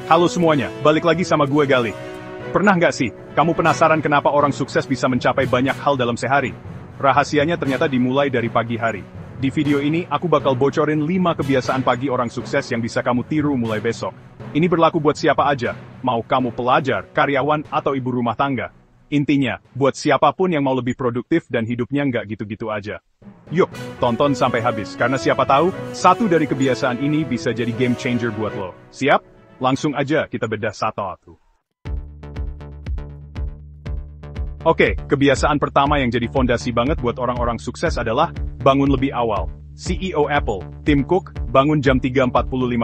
Halo semuanya, balik lagi sama gue Gali. Pernah nggak sih, kamu penasaran kenapa orang sukses bisa mencapai banyak hal dalam sehari? Rahasianya ternyata dimulai dari pagi hari. Di video ini, aku bakal bocorin 5 kebiasaan pagi orang sukses yang bisa kamu tiru mulai besok. Ini berlaku buat siapa aja, mau kamu pelajar, karyawan, atau ibu rumah tangga. Intinya, buat siapapun yang mau lebih produktif dan hidupnya nggak gitu-gitu aja. Yuk, tonton sampai habis, karena siapa tahu, satu dari kebiasaan ini bisa jadi game changer buat lo. Siap? Langsung aja kita bedah satu-satu. Oke, kebiasaan pertama yang jadi fondasi banget buat orang-orang sukses adalah bangun lebih awal. CEO Apple, Tim Cook, bangun jam 3.45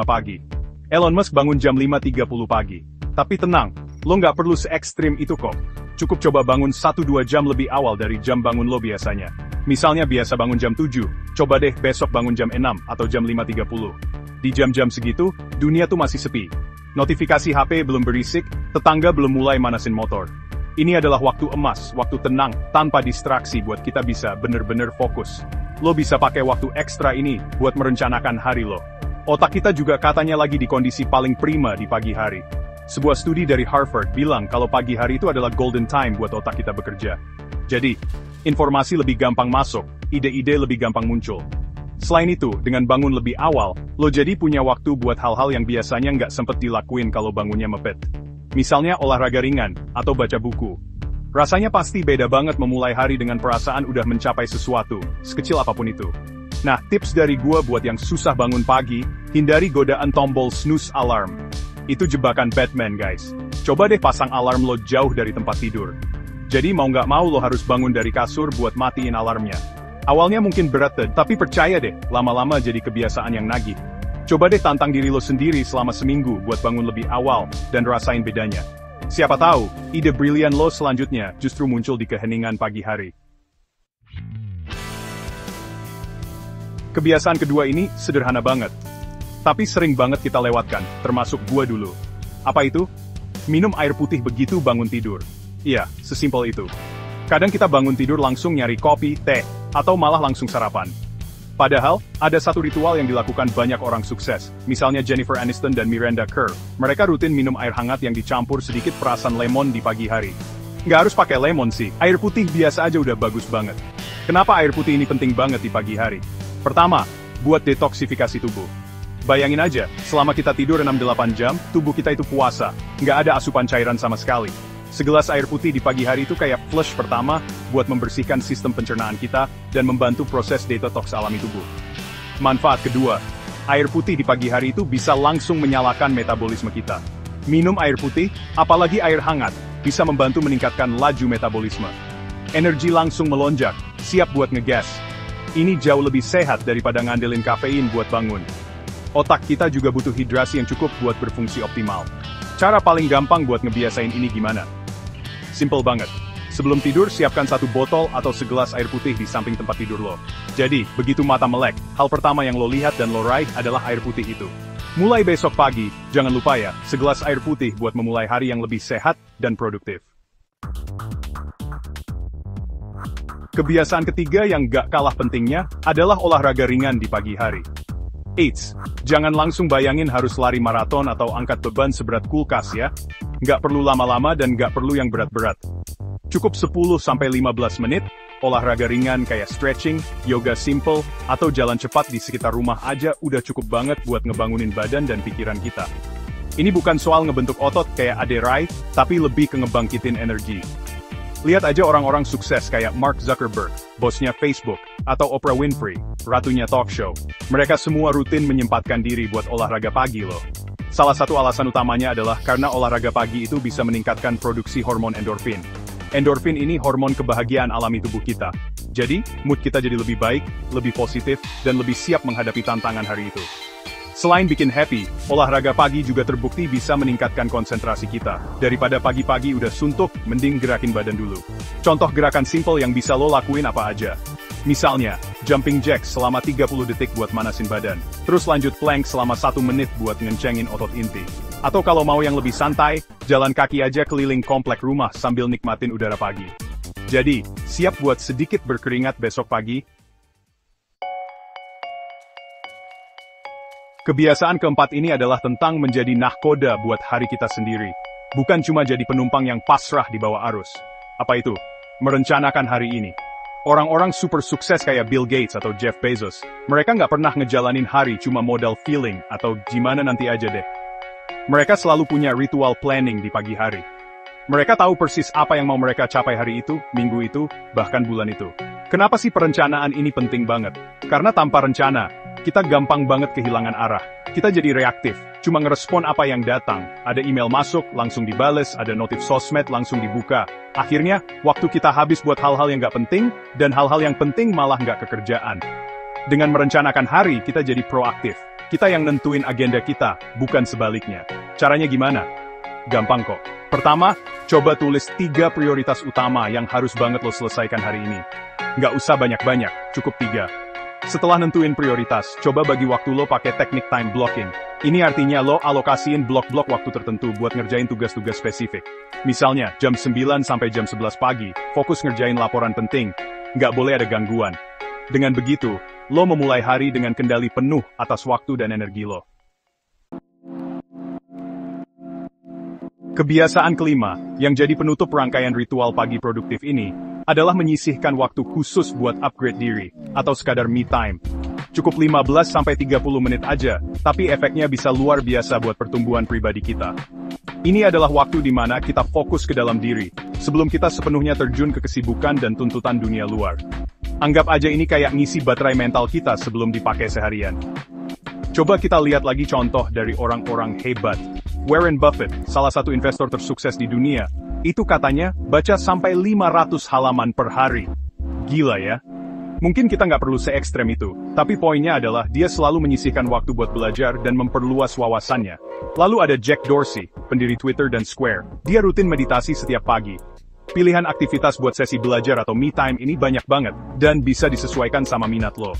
pagi. Elon Musk bangun jam 5.30 pagi. Tapi tenang, lo nggak perlu se-ekstrim itu kok. Cukup coba bangun 1-2 jam lebih awal dari jam bangun lo biasanya. Misalnya biasa bangun jam 7, coba deh besok bangun jam 6 atau jam 5.30. Di jam-jam segitu, dunia tuh masih sepi. Notifikasi HP belum berisik, tetangga belum mulai manasin motor. Ini adalah waktu emas, waktu tenang, tanpa distraksi buat kita bisa bener-bener fokus. Lo bisa pakai waktu ekstra ini buat merencanakan hari lo. Otak kita juga katanya lagi di kondisi paling prima di pagi hari. Sebuah studi dari Harvard bilang kalau pagi hari itu adalah golden time buat otak kita bekerja. Jadi, informasi lebih gampang masuk, ide-ide lebih gampang muncul. Selain itu, dengan bangun lebih awal, lo jadi punya waktu buat hal-hal yang biasanya nggak sempet dilakuin kalau bangunnya mepet. Misalnya olahraga ringan, atau baca buku. Rasanya pasti beda banget memulai hari dengan perasaan udah mencapai sesuatu, sekecil apapun itu. Nah, tips dari gua buat yang susah bangun pagi, hindari godaan tombol snooze alarm. Itu jebakan Batman guys. Coba deh pasang alarm lo jauh dari tempat tidur. Jadi mau nggak mau lo harus bangun dari kasur buat matiin alarmnya. Awalnya mungkin berat deh, tapi percaya deh, lama-lama jadi kebiasaan yang nagih. Coba deh tantang diri lo sendiri selama seminggu buat bangun lebih awal, dan rasain bedanya. Siapa tahu, ide brilian lo selanjutnya justru muncul di keheningan pagi hari. Kebiasaan kedua ini sederhana banget. Tapi sering banget kita lewatkan, termasuk gua dulu. Apa itu? Minum air putih begitu bangun tidur. Iya, sesimpel itu. Kadang kita bangun tidur langsung nyari kopi, teh, atau malah langsung sarapan. Padahal, ada satu ritual yang dilakukan banyak orang sukses, misalnya Jennifer Aniston dan Miranda Kerr. Mereka rutin minum air hangat yang dicampur sedikit perasan lemon di pagi hari. Nggak harus pakai lemon sih, air putih biasa aja udah bagus banget. Kenapa air putih ini penting banget di pagi hari? Pertama, buat detoksifikasi tubuh. Bayangin aja, selama kita tidur 6-8 jam, tubuh kita itu puasa, nggak ada asupan cairan sama sekali. Segelas air putih di pagi hari itu kayak flush pertama, buat membersihkan sistem pencernaan kita, dan membantu proses detox alami tubuh. Manfaat kedua, air putih di pagi hari itu bisa langsung menyalakan metabolisme kita. Minum air putih, apalagi air hangat, bisa membantu meningkatkan laju metabolisme. Energi langsung melonjak, siap buat ngegas. Ini jauh lebih sehat daripada ngandelin kafein buat bangun. Otak kita juga butuh hidrasi yang cukup buat berfungsi optimal. Cara paling gampang buat ngebiasain ini gimana? Simple banget. Sebelum tidur, siapkan 1 botol atau segelas air putih di samping tempat tidur lo. Jadi, begitu mata melek, hal pertama yang lo lihat dan lo raih adalah air putih itu. Mulai besok pagi, jangan lupa ya, segelas air putih buat memulai hari yang lebih sehat dan produktif. Kebiasaan ketiga yang gak kalah pentingnya adalah olahraga ringan di pagi hari. Eits, jangan langsung bayangin harus lari maraton atau angkat beban seberat kulkas ya. Nggak perlu lama-lama dan nggak perlu yang berat-berat. Cukup 10-15 menit, olahraga ringan kayak stretching, yoga simple, atau jalan cepat di sekitar rumah aja udah cukup banget buat ngebangunin badan dan pikiran kita. Ini bukan soal ngebentuk otot kayak Ade Rai, tapi lebih ke ngebangkitin energi. Lihat aja orang-orang sukses kayak Mark Zuckerberg, bosnya Facebook, atau Oprah Winfrey, ratunya talk show. Mereka semua rutin menyempatkan diri buat olahraga pagi loh. Salah satu alasan utamanya adalah karena olahraga pagi itu bisa meningkatkan produksi hormon endorfin. Endorfin ini hormon kebahagiaan alami tubuh kita. Jadi, mood kita jadi lebih baik, lebih positif, dan lebih siap menghadapi tantangan hari itu. Selain bikin happy, olahraga pagi juga terbukti bisa meningkatkan konsentrasi kita. Daripada pagi-pagi udah suntuk, mending gerakin badan dulu. Contoh gerakan simple yang bisa lo lakuin apa aja. Misalnya, jumping jacks selama 30 detik buat manasin badan. Terus lanjut plank selama 1 menit buat ngencengin otot inti. Atau kalau mau yang lebih santai, jalan kaki aja keliling komplek rumah sambil nikmatin udara pagi. Jadi, siap buat sedikit berkeringat besok pagi? Kebiasaan keempat ini adalah tentang menjadi nahkoda buat hari kita sendiri. Bukan cuma jadi penumpang yang pasrah di bawah arus. Apa itu? Merencanakan hari ini. Orang-orang super sukses kayak Bill Gates atau Jeff Bezos, mereka nggak pernah ngejalanin hari cuma modal feeling atau gimana nanti aja deh. Mereka selalu punya ritual planning di pagi hari. Mereka tahu persis apa yang mau mereka capai hari itu, minggu itu, bahkan bulan itu. Kenapa sih perencanaan ini penting banget? Karena tanpa rencana, kita gampang banget kehilangan arah. Kita jadi reaktif, cuma ngerespon apa yang datang. Ada email masuk, langsung dibales, ada notif sosmed, langsung dibuka. Akhirnya, waktu kita habis buat hal-hal yang nggak penting, dan hal-hal yang penting malah nggak kekerjaan. Dengan merencanakan hari, kita jadi proaktif. Kita yang nentuin agenda kita, bukan sebaliknya. Caranya gimana? Gampang kok. Pertama, coba tulis 3 prioritas utama yang harus banget lo selesaikan hari ini. Nggak usah banyak-banyak, cukup 3. Setelah nentuin prioritas, coba bagi waktu lo pakai teknik time blocking. Ini artinya lo alokasiin blok-blok waktu tertentu buat ngerjain tugas-tugas spesifik. Misalnya, jam 9 sampai jam 11 pagi, fokus ngerjain laporan penting. Nggak boleh ada gangguan. Dengan begitu, lo memulai hari dengan kendali penuh atas waktu dan energi lo. Kebiasaan kelima, yang jadi penutup rangkaian ritual pagi produktif ini, adalah menyisihkan waktu khusus buat upgrade diri, atau sekadar me time. Cukup 15-30 menit aja, tapi efeknya bisa luar biasa buat pertumbuhan pribadi kita. Ini adalah waktu di mana kita fokus ke dalam diri, sebelum kita sepenuhnya terjun ke kesibukan dan tuntutan dunia luar. Anggap aja ini kayak ngisi baterai mental kita sebelum dipakai seharian. Coba kita lihat lagi contoh dari orang-orang hebat. Warren Buffett, salah satu investor tersukses di dunia, itu katanya baca sampai 500 halaman per hari. Gila ya? Mungkin kita nggak perlu se-ekstrem itu, tapi poinnya adalah dia selalu menyisihkan waktu buat belajar dan memperluas wawasannya. Lalu ada Jack Dorsey, pendiri Twitter dan Square. Dia rutin meditasi setiap pagi. Pilihan aktivitas buat sesi belajar atau me time ini banyak banget, dan bisa disesuaikan sama minat lo.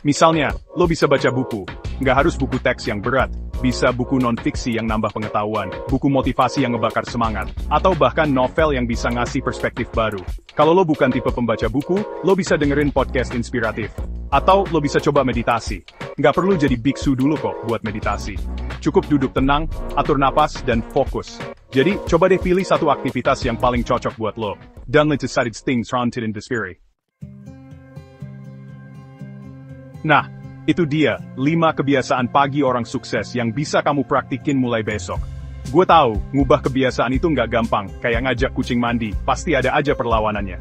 Misalnya, lo bisa baca buku. Nggak harus buku teks yang berat. Bisa buku non-fiksi yang nambah pengetahuan, buku motivasi yang ngebakar semangat, atau bahkan novel yang bisa ngasih perspektif baru. Kalau lo bukan tipe pembaca buku, lo bisa dengerin podcast inspiratif. Atau lo bisa coba meditasi. Nggak perlu jadi biksu dulu kok buat meditasi. Cukup duduk tenang, atur napas, dan fokus. Jadi, coba deh pilih satu aktivitas yang paling cocok buat lo. Dan let's decide things rounded in the spirit. Nah, itu dia, 5 kebiasaan pagi orang sukses yang bisa kamu praktikin mulai besok. Gue tahu, ngubah kebiasaan itu nggak gampang, kayak ngajak kucing mandi, pasti ada aja perlawanannya.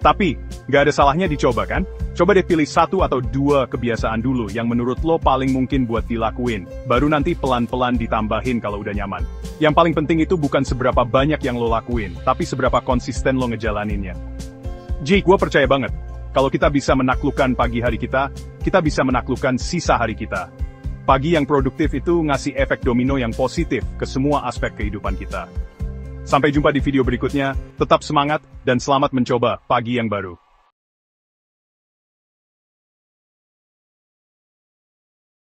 Tapi, nggak ada salahnya dicoba kan? Coba deh pilih 1 atau 2 kebiasaan dulu yang menurut lo paling mungkin buat dilakuin, baru nanti pelan-pelan ditambahin kalau udah nyaman. Yang paling penting itu bukan seberapa banyak yang lo lakuin, tapi seberapa konsisten lo ngejalaninnya. Gue percaya banget. Kalau kita bisa menaklukkan pagi hari kita bisa menaklukkan sisa hari kita. Pagi yang produktif itu ngasih efek domino yang positif ke semua aspek kehidupan kita. Sampai jumpa di video berikutnya, tetap semangat, dan selamat mencoba pagi yang baru.